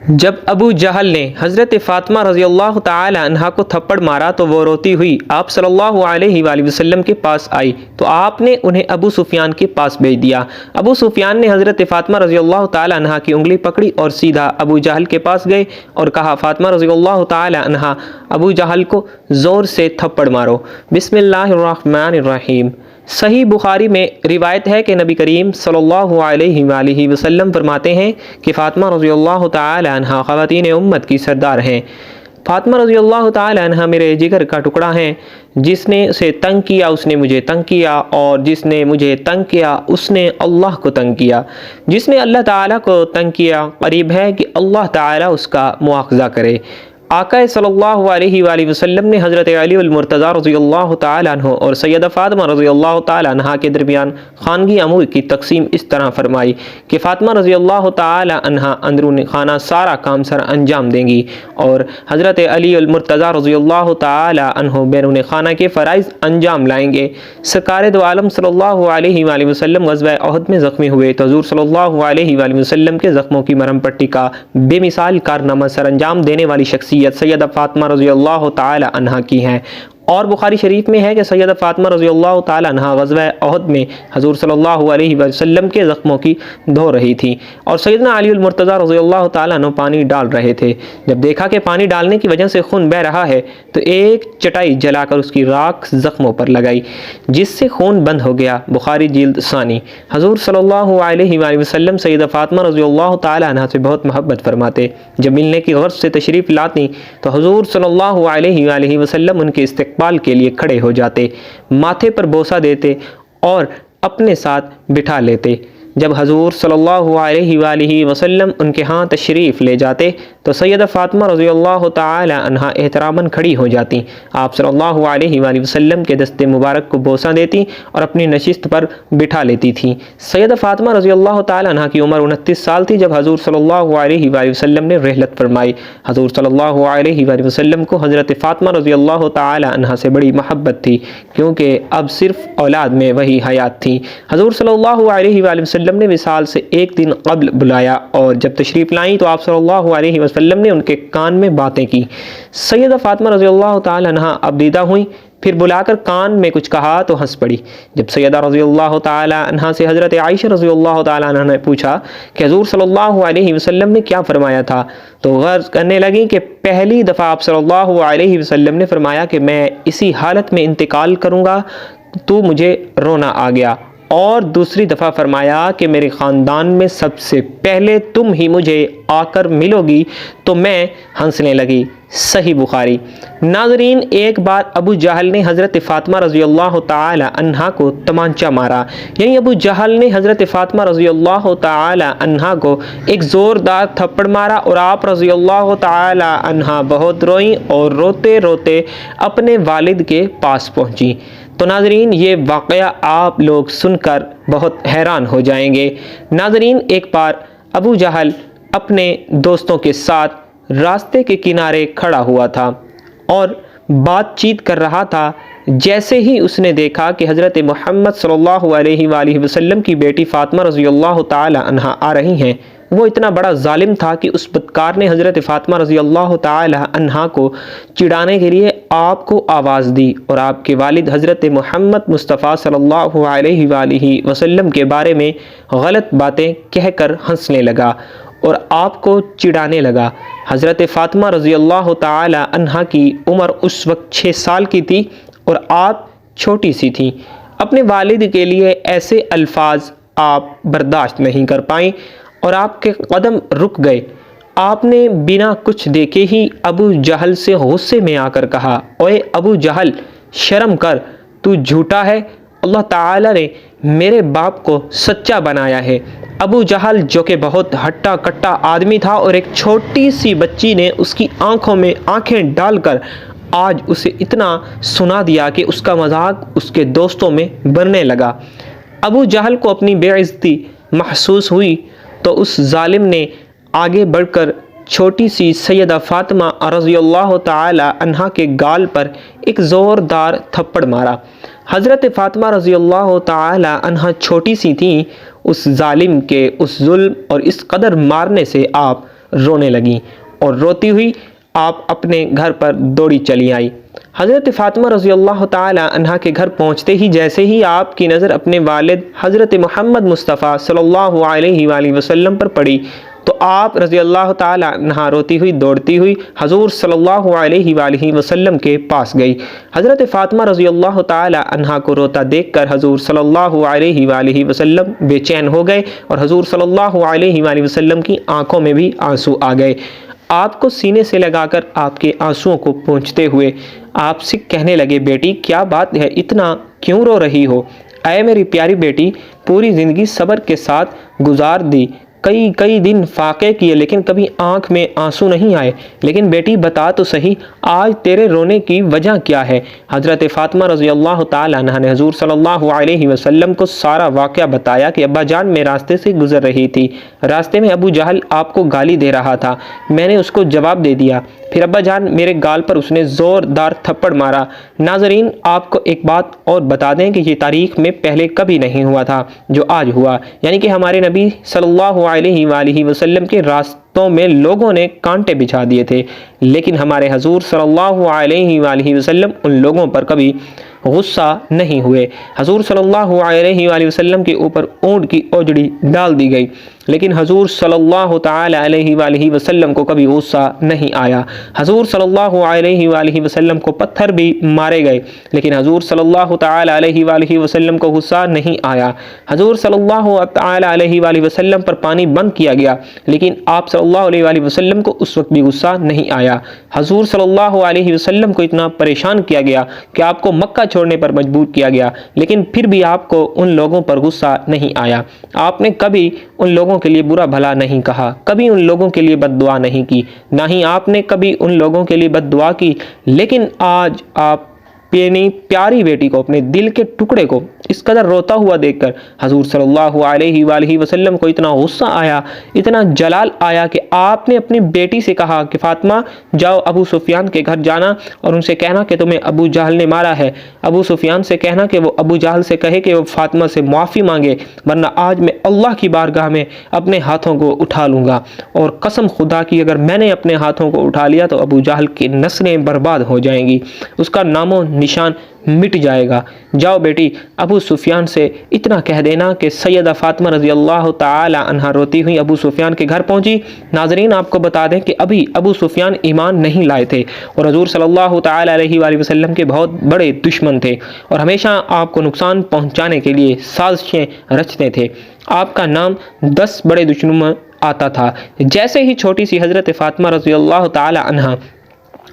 جب ابو جہل نے حضرت فاطمہ رضی اللہ تعالی عنہا کو تھپڑ مارا تو وہ روتی ہوئی آپ صلی اللہ علیہ وآلہ وسلم کے پاس آئی تو آپ نے انہیں ابو سفیان کے پاس بھیج دیا۔ ابو سفیان نے حضرت فاطمہ رضی اللہ تعالی عنہا کی انگلی پکڑی اور سیدھا ابو جہل کے پاس گئے اور کہا، فاطمہ رضی اللہ تعالی عنہا، ابو جہل کو زور سے تھپڑ مارو۔ بسم اللہ الرحمن الرحیم۔ صحیح بخاری میں روایت ہے کہ نبی کریم صلی اللہ علیہ وآلہ وسلم فرماتے ہیں کہ فاطمہ رضی اللہ تعالی عنہا خواتین امت کی سردار ہیں۔ فاطمہ رضی اللہ تعالی عنہا میرے جگر کا ٹکڑا ہیں۔ جس نے اسے تنگ کیا اس نے مجھے تنگ کیا، اور جس نے مجھے تنگ کیا اس نے اللہ کو تنگ کیا۔ جس نے اللہ تعالیٰ کو تنگ کیا قریب ہے کہ اللہ تعالیٰ اس کا مواخذہ کرے۔ آقا صلی اللہ علیہ وآلہ وسلم نے حضرت علی المرتضیٰ رضی اللہ تعالیٰ عنہ اور سیدہ فاطمہ رضی اللہ تعالیٰ عنہ کے درمیان خانگی امور کی تقسیم اس طرح فرمائی کہ فاطمہ رضی اللہ تعالیٰ عنہ اندرون خانہ سارا کام سر انجام دیں گی، اور حضرت علی المرتضیٰ رضی اللہ تعالیٰ عنہ بیرون خانہ کے فرائض انجام لائیں گے۔ سرکار دو عالم صلی اللہ علیہ وآلہ وسلم غزوہ احد میں زخمی ہوئے تو حضور صلی اللہ علیہ وآلہ وسلم کے زخموں کی مرہم پٹی کا بے مثال کارنامہ سر انجام دینے والی شخصیت سیدہ فاطمہ رضی اللہ تعالی عنہا کی ہیں۔ اور بخاری شریف میں ہے کہ سیدہ فاطمہ رضی اللہ تعالی عنہا غزوہ احد میں حضور صلی اللہ علیہ وسلم کے زخموں کی دھو رہی تھی، اور سیدنا علی المرتضیٰ رضی اللہ تعالی عنہ پانی ڈال رہے تھے۔ جب دیکھا کہ پانی ڈالنے کی وجہ سے خون بہہ رہا ہے تو ایک چٹائی جلا کر اس کی راکھ زخموں پر لگائی، جس سے خون بند ہو گیا۔ بخاری جلد ثانی۔ حضور صلی اللہ علیہ وآلہ وسلم سیدہ فاطمہ رضی اللہ تعالی عنہا سے بہت محبت فرماتے۔ جب ملنے کی غرض سے تشریف لاتی تو حضور صلی اللہ علیہ وآلہ وسلم ان کے استقبال کے لیے کھڑے ہو جاتے، ماتھے پر بوسہ دیتے اور اپنے ساتھ بٹھا لیتے۔ جب حضور صلی اللہ علیہ وآلہ وسلم ان کے ہاں تشریف لے جاتے تو سیدہ فاطمہ رضی اللہ تعالی عنہا احتراماً کھڑی ہو جاتی، آپ صلی اللہ علیہ وآلہ وسلم کے دست مبارک کو بوسہ دیتی اور اپنی نشست پر بٹھا لیتی تھیں۔ سیدہ فاطمہ رضی اللہ تعالی عنہا کی عمر 29 سال تھی جب حضور صلی اللہ علیہ وآلہ وسلم نے رحلت فرمائی۔ حضور صلی اللہ علیہ وآلہ وسلم کو حضرت فاطمہ رضی اللہ تعالی عنہا سے بڑی محبت تھی، کیونکہ اب صرف اولاد میں وہی حیات تھی۔ حضور صلی اللہ علیہ وآلہ وسلم نے وصال سے ایک دن قبل بلایا، اور جب تشریف لائیں تو آپ صلی اللہ علیہ وسلم نے ان کے کان میں باتیں کی۔ سیدہ فاطمہ رضی اللہ تعالی عنہا اب دیدہ ہوئیں، پھر بلا کر کان میں کچھ کہا تو ہنس پڑی۔ جب سیدہ رضی اللہ تعالی عنہا سے حضرت عائشہ رضی اللہ تعالی عنہا نے پوچھا کہ حضور صلی اللہ علیہ وسلم نے کیا فرمایا تھا تو غرض کرنے لگیں کہ پہلی دفعہ آپ صلی اللہ علیہ وسلم نے فرمایا کہ میں اسی حالت میں انتقال کروں گا تو مجھے رونا آ گیا، اور دوسری دفعہ فرمایا کہ میرے خاندان میں سب سے پہلے تم ہی مجھے آ کر ملو گی تو میں ہنسنے لگی۔ صحیح بخاری۔ ناظرین، ایک بار ابو جہل نے حضرت فاطمہ رضی اللہ تعالی عنہا کو تمانچہ مارا، یعنی ابو جہل نے حضرت فاطمہ رضی اللہ تعالی عنہا کو ایک زوردار تھپڑ مارا، اور آپ رضی اللہ تعالی عنہا بہت روئیں اور روتے روتے اپنے والد کے پاس پہنچی۔ تو ناظرین، یہ واقعہ آپ لوگ سن کر بہت حیران ہو جائیں گے۔ ناظرین، ایک بار ابو جہل اپنے دوستوں کے ساتھ راستے کے کنارے کھڑا ہوا تھا اور بات چیت کر رہا تھا۔ جیسے ہی اس نے دیکھا کہ حضرت محمد صلی اللہ علیہ وآلہ وسلم کی بیٹی فاطمہ رضی اللہ تعالی عنہا آ رہی ہیں، وہ اتنا بڑا ظالم تھا کہ اس بدکار نے حضرت فاطمہ رضی اللہ تعالی عنہا کو چڑھانے کے لیے آپ کو آواز دی، اور آپ کے والد حضرت محمد مصطفیٰ صلی اللہ علیہ وآلہ وسلم کے بارے میں غلط باتیں کہہ کر ہنسنے لگا اور آپ کو چڑھانے لگا۔ حضرت فاطمہ رضی اللہ تعالی عنہا کی عمر اس وقت 6 سال کی تھی اور آپ چھوٹی سی تھیں۔ اپنے والد کے لیے ایسے الفاظ آپ برداشت نہیں کر پائیں اور آپ کے قدم رک گئے۔ آپ نے بنا کچھ دیکھے ہی ابو جہل سے غصے میں آ کر کہا، اوے ابو جہل، شرم کر، تو جھوٹا ہے، اللہ تعالی نے میرے باپ کو سچا بنایا ہے۔ ابو جہل جو کہ بہت ہٹا کٹا آدمی تھا، اور ایک چھوٹی سی بچی نے اس کی آنکھوں میں آنکھیں ڈال کر آج اسے اتنا سنا دیا کہ اس کا مذاق اس کے دوستوں میں بننے لگا۔ ابو جہل کو اپنی بے عزتی محسوس ہوئی تو اس ظالم نے آگے بڑھ کر چھوٹی سی سیدہ فاطمہ رضی اللہ تعالی عنہا کے گال پر ایک زوردار تھپڑ مارا۔ حضرت فاطمہ رضی اللہ تعالی عنہا چھوٹی سی تھیں، اس ظالم کے اس ظلم اور اس قدر مارنے سے آپ رونے لگیں اور روتی ہوئی آپ اپنے گھر پر دوڑی چلی آئی۔ حضرت فاطمہ رضی اللہ تعالی عنہا کے گھر پہنچتے ہی جیسے ہی آپ کی نظر اپنے والد حضرت محمد مصطفیٰ صلی اللہ علیہ وآلہ وسلم پر پڑی تو آپ رضی اللہ تعالی عنہا روتی ہوئی دوڑتی ہوئی حضور صلی اللہ علیہ وآلہ وسلم کے پاس گئی۔ حضرت فاطمہ رضی اللہ تعالی عنہا کو روتا دیکھ کر حضور صلی اللہ علیہ وآلہ وسلم بے چین ہو گئے اور حضور صلی اللہ علیہ وآلہ وسلم کی آنکھوں میں بھی آنسو آ گئے۔ آپ کو سینے سے لگا کر آپ کے آنسوؤں کو پونچھتے ہوئے آپ سے کہنے لگے، بیٹی کیا بات ہے، اتنا کیوں رو رہی ہو؟ اے میری پیاری بیٹی، پوری زندگی صبر کے ساتھ گزار دی، کئی دن فاقے کیے لیکن کبھی آنکھ میں آنسو نہیں آئے، لیکن بیٹی بتا تو صحیح آج تیرے رونے کی وجہ کیا ہے؟ حضرت فاطمہ رضی اللہ تعالی عنہا نے حضور صلی اللہ علیہ وسلم کو سارا واقعہ بتایا کہ ابا جان میں راستے سے گزر رہی تھی، راستے میں ابو جہل آپ کو گالی دے رہا تھا، میں نے اس کو جواب دے دیا، پھر ابا جان میرے گال پر اس نے زوردار تھپڑ مارا۔ ناظرین آپ کو ایک بات اور بتا دیں کہ یہ تاریخ میں پہلے کبھی نہیں ہوا تھا جو آج ہوا، یعنی کہ ہمارے نبی صلی اللہ علیہ وآلہ وسلم کے راستوں میں لوگوں نے کانٹے بچھا دیے تھے، لیکن ہمارے حضور صلی اللہ علیہ وآلہ وسلم ان لوگوں پر کبھی غصہ نہیں ہوئے۔ حضور صلی اللہ علیہ وآلہ وسلم کے اوپر اونٹ کی اوجڑی ڈال دی گئی لیکن حضور صلی اللہ تعالی علیہ وآلہ وسلم کو کبھی غصہ نہیں آیا۔ حضور صلی اللہ علیہ وآلہ وسلم کو پتھر بھی مارے گئے لیکن حضور صلی اللہ تعالی علیہ وآلہ وسلم کو غصہ نہیں آیا۔ حضور صلی اللہ تعالی علیہ وآلہ وسلم پر پانی بند کیا گیا لیکن آپ صلی اللہ علیہ وآلہ وسلم کو اس وقت بھی غصہ نہیں آیا۔ حضور صلی اللہ علیہ وسلم کو اتنا پریشان کیا گیا کہ آپ کو مکہ چھوڑنے پر مجبور کیا گیا لیکن پھر بھی آپ کو ان لوگوں پر غصہ نہیں آیا۔ آپ نے کبھی ان لوگوں کے لیے برا بھلا نہیں کہا، کبھی ان لوگوں کے لیے بد دعا نہیں کی، نہ ہی آپ نے کبھی ان لوگوں کے لیے بد دعا کی۔ لیکن آج آپ اپنی پیاری بیٹی کو، اپنے دل کے ٹکڑے کو اس قدر روتا ہوا دیکھ کر حضور صلی اللہ علیہ وآلہ وسلم کو اتنا غصہ آیا، اتنا جلال آیا کہ آپ نے اپنی بیٹی سے کہا کہ فاطمہ جاؤ ابو سفیان کے گھر جانا اور ان سے کہنا کہ تمہیں ابو جہل نے مارا ہے۔ ابو سفیان سے کہنا کہ وہ ابو جہل سے کہے کہ وہ فاطمہ سے معافی مانگے، ورنہ آج میں اللہ کی بارگاہ میں اپنے ہاتھوں کو اٹھا لوں گا، اور قسم خدا کی اگر میں نے اپنے ہاتھوں کو اٹھا لیا تو ابو جہل کی نسلیں برباد ہو جائیں گی، اس کا نام و نشان مٹ جائے گا۔ جاؤ بیٹی ابو سفیان سے اتنا کہہ دینا کہ سیدہ فاطمہ رضی اللہ تعالی عنہا روتی ہوئی ابو سفیان کے گھر پہنچی۔ ناظرین آپ کو بتا دیں کہ ابھی ابو سفیان ایمان نہیں لائے تھے اور حضور صلی اللہ تعالی علیہ وآلہ وسلم کے بہت بڑے دشمن تھے اور ہمیشہ آپ کو نقصان پہنچانے کے لیے سازشیں رچتے تھے۔ آپ کا نام 10 بڑے دشمنوں آتا تھا۔ جیسے ہی چھوٹی سی حضرت فاطمہ رضی اللہ تعالی عنہا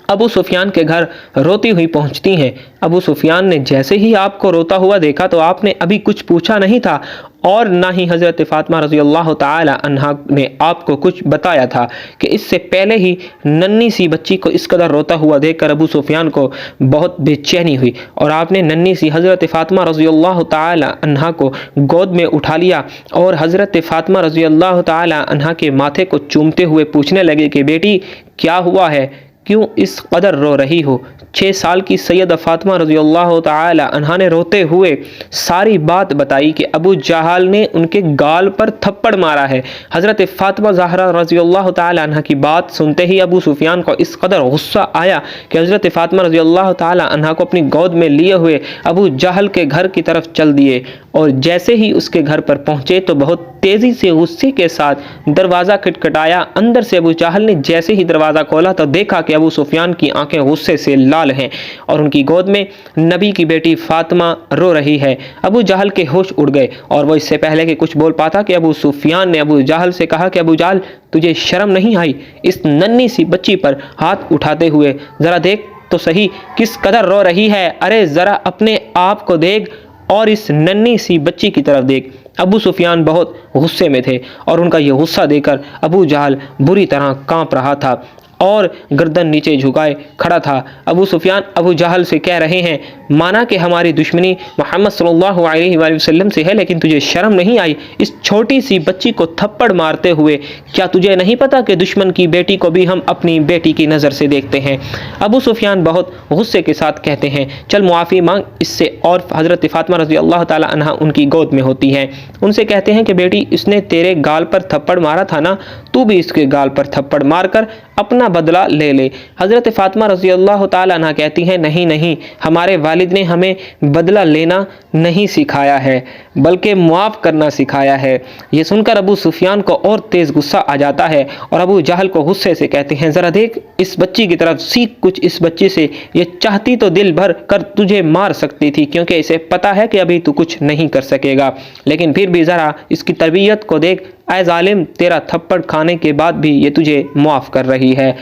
ابو سفیان کے گھر روتی ہوئی پہنچتی ہیں، ابو سفیان نے جیسے ہی آپ کو روتا ہوا دیکھا تو آپ نے ابھی کچھ پوچھا نہیں تھا اور نہ ہی حضرت فاطمہ رضی اللہ تعالی عنہا نے آپ کو کچھ بتایا تھا کہ اس سے پہلے ہی ننھی سی بچی کو اس قدر روتا ہوا دیکھ کر ابو سفیان کو بہت بے چینی ہوئی اور آپ نے ننھی سی حضرت فاطمہ رضی اللہ تعالی عنہا کو گود میں اٹھا لیا اور حضرت فاطمہ رضی اللہ تعالی عنہا کے ماتھے کو چومتے ہوئے پوچھنے لگے کہ بیٹی کیا ہوا ہے، کیوں اس قدر رو رہی ہو؟ 6 سال کی سیدہ فاطمہ رضی اللہ تعالی عنہا نے روتے ہوئے ساری بات بتائی کہ ابو جہل نے ان کے گال پر تھپڑ مارا ہے۔ حضرت فاطمہ زہرا رضی اللہ تعالی عنہا کی بات سنتے ہی ابو سفیان کو اس قدر غصہ آیا کہ حضرت فاطمہ رضی اللہ تعالی عنہا کو اپنی گود میں لیے ہوئے ابو جہل کے گھر کی طرف چل دیے اور جیسے ہی اس کے گھر پر پہنچے تو بہت تیزی سے غصے کے ساتھ دروازہ کھٹکھٹایا۔ اندر سے ابو جہل نے جیسے ہی دروازہ کھولا تو دیکھا کہ ابو سفیان کی آنکھیں غصے سے لال ہیں اور ان کی گود میں نبی کی بیٹی فاطمہ رو رہی ہے۔ ابو جہل کے ہوش اڑ گئے اور وہ اس سے پہلے کہ کچھ بول پاتا کہ ابو سفیان نے ابو جہل سے کہا کہ ابو جہل تجھے شرم نہیں آئی اس ننھی سی بچی پر ہاتھ اٹھاتے ہوئے؟ ذرا دیکھ تو صحیح کس قدر رو رہی ہے، ارے ذرا اپنے آپ کو دیکھ اور اس ننھی سی بچی کی طرف دیکھ۔ ابو سفیان بہت غصے میں تھے اور ان کا یہ غصہ دیکھ کر ابو جہل بری طرح کانپ رہا تھا اور گردن نیچے جھکائے کھڑا تھا۔ ابو سفیان ابو جہل سے کہہ رہے ہیں مانا کہ ہماری دشمنی محمد صلی اللہ علیہ وآلہ وسلم سے ہے، لیکن تجھے شرم نہیں آئی اس چھوٹی سی بچی کو تھپڑ مارتے ہوئے؟ کیا تجھے نہیں پتا کہ دشمن کی بیٹی کو بھی ہم اپنی بیٹی کی نظر سے دیکھتے ہیں؟ ابو سفیان بہت غصے کے ساتھ کہتے ہیں چل معافی مانگ اس سے، اور حضرت فاطمہ رضی اللہ تعالی عنہ ان کی گود میں ہوتی ہے، ان سے کہتے ہیں کہ بیٹی اس نے تیرے گال پر تھپڑ مارا تھا نا، تو بھی اس کے گال پر تھپڑ مار کر اپنا بدلہ لے لے۔ حضرت فاطمہ رضی اللہ تعالی عنہ کہتی ہیں نہیں نہیں، ہمارے والد نے ہمیں بدلہ لینا نہیں سکھایا ہے بلکہ معاف کرنا سکھایا ہے۔ یہ سن کر ابو سفیان کو اور تیز غصہ آ جاتا ہے اور ابو جہل کو غصے سے کہتے ہیں ذرا دیکھ اس بچی کی طرف، سیکھ کچھ اس بچی سے، یہ چاہتی تو دل بھر کر تجھے مار سکتی تھی کیونکہ اسے پتا ہے کہ ابھی تو کچھ نہیں کر سکے گا، لیکن پھر بھی ذرا اس کی تربیت کو دیکھ، اے ظالم تیرا تھپڑ کھانے کے بعد بھی یہ تجھے معاف کر رہی ہے۔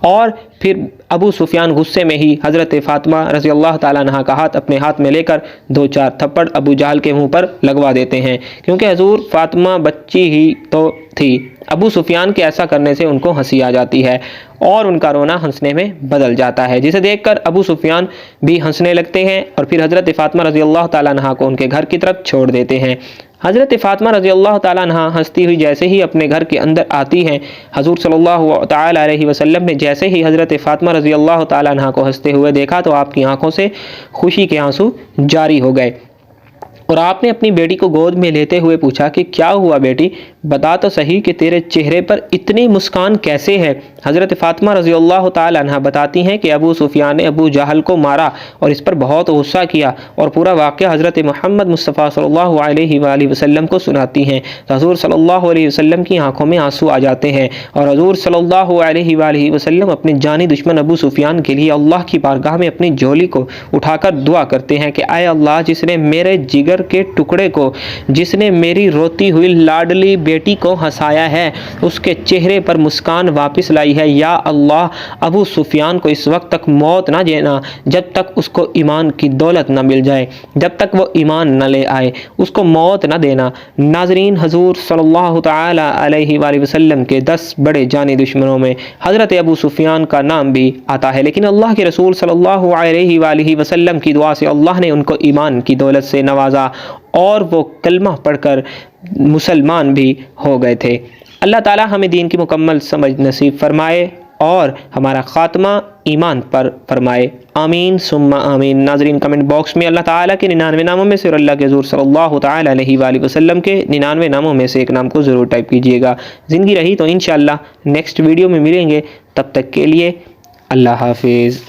اور پھر ابو سفیان غصے میں ہی حضرت فاطمہ رضی اللہ تعالیٰ عنہ کا ہاتھ اپنے ہاتھ میں لے کر 2-4 تھپڑ ابو جہل کے منہ پر لگوا دیتے ہیں، کیونکہ حضور فاطمہ بچی ہی تو تھی۔ ابو سفیان کے ایسا کرنے سے ان کو ہنسی آ جاتی ہے اور ان کا رونا ہنسنے میں بدل جاتا ہے، جسے دیکھ کر ابو سفیان بھی ہنسنے لگتے ہیں اور پھر حضرت فاطمہ رضی اللہ تعالیٰ عنہ کو ان کے گھر کی طرف چھوڑ دیتے ہیں۔ حضرت فاطمہ رضی اللہ تعالیٰ عنہ ہنستی ہوئی جیسے ہی اپنے گھر کے اندر آتی ہیں، حضور صلی اللہ تعالیٰ علیہ وسلم نے جیسے ہی حضرت فاطمہ رضی اللہ تعالیٰ عنہ کو ہنستے ہوئے دیکھا تو آپ کی آنکھوں سے خوشی کے آنسو جاری ہو گئے اور آپ نے اپنی بیٹی کو گود میں لیتے ہوئے پوچھا کہ کیا ہوا بیٹی، بتا تو صحیح کہ تیرے چہرے پر اتنی مسکان کیسے ہے؟ حضرت فاطمہ رضی اللہ تعالی عنہ بتاتی ہیں کہ ابو سفیان نے ابو جہل کو مارا اور اس پر بہت غصہ کیا اور پورا واقعہ حضرت محمد مصطفیٰ صلی اللہ علیہ وآلہ وسلم کو سناتی ہیں تو حضور صلی اللہ علیہ وسلم کی آنکھوں میں آنسو آ جاتے ہیں اور حضور صلی اللہ علیہ وآلہ وسلم اپنے جانی دشمن ابو سفیان کے لیے اللہ کی بارگاہ میں اپنی جھولی کو اٹھا کر دعا کرتے ہیں کہ اے اللہ، جس نے میرے جگر کے ٹکڑے کو، جس نے میری روتی ہوئی لاڈلی بیٹی کو ہنسایا ہے، اس کے چہرے پر مسکان واپس لائی ہے، یا اللہ ابو سفیان کو اس وقت تک موت نہ دینا جب تک اس کو ایمان کی دولت نہ مل جائے، جب تک وہ ایمان نہ لے آئے، اس کو موت نہ دینا۔ ناظرین، حضور صلی اللہ تعالی علیہ وآلہ وسلم کے 10 بڑے جانی دشمنوں میں حضرت ابو سفیان کا نام بھی آتا ہے، لیکن اللہ کے رسول صلی اللہ علیہ وآلہ وسلم کی دعا سے اللہ نے ان کو ایمان کی دولت سے نوازا اور وہ کلمہ پڑھ کر مسلمان بھی ہو گئے تھے۔ اللہ تعالی ہمیں دین کی مکمل سمجھ نصیب فرمائے اور ہمارا خاتمہ ایمان پر فرمائے، آمین ثم آمین۔ ناظرین، کمنٹ باکس میں اللہ تعالیٰ کے 99 ناموں میں سے اور اللہ کے حضور صلی اللہ تعالی علیہ وآلہ وسلم کے 99 ناموں میں سے ایک نام کو ضرور ٹائپ کیجیے گا۔ زندگی رہی تو انشاءاللہ نیکسٹ ویڈیو میں ملیں گے، تب تک کے لیے اللہ حافظ۔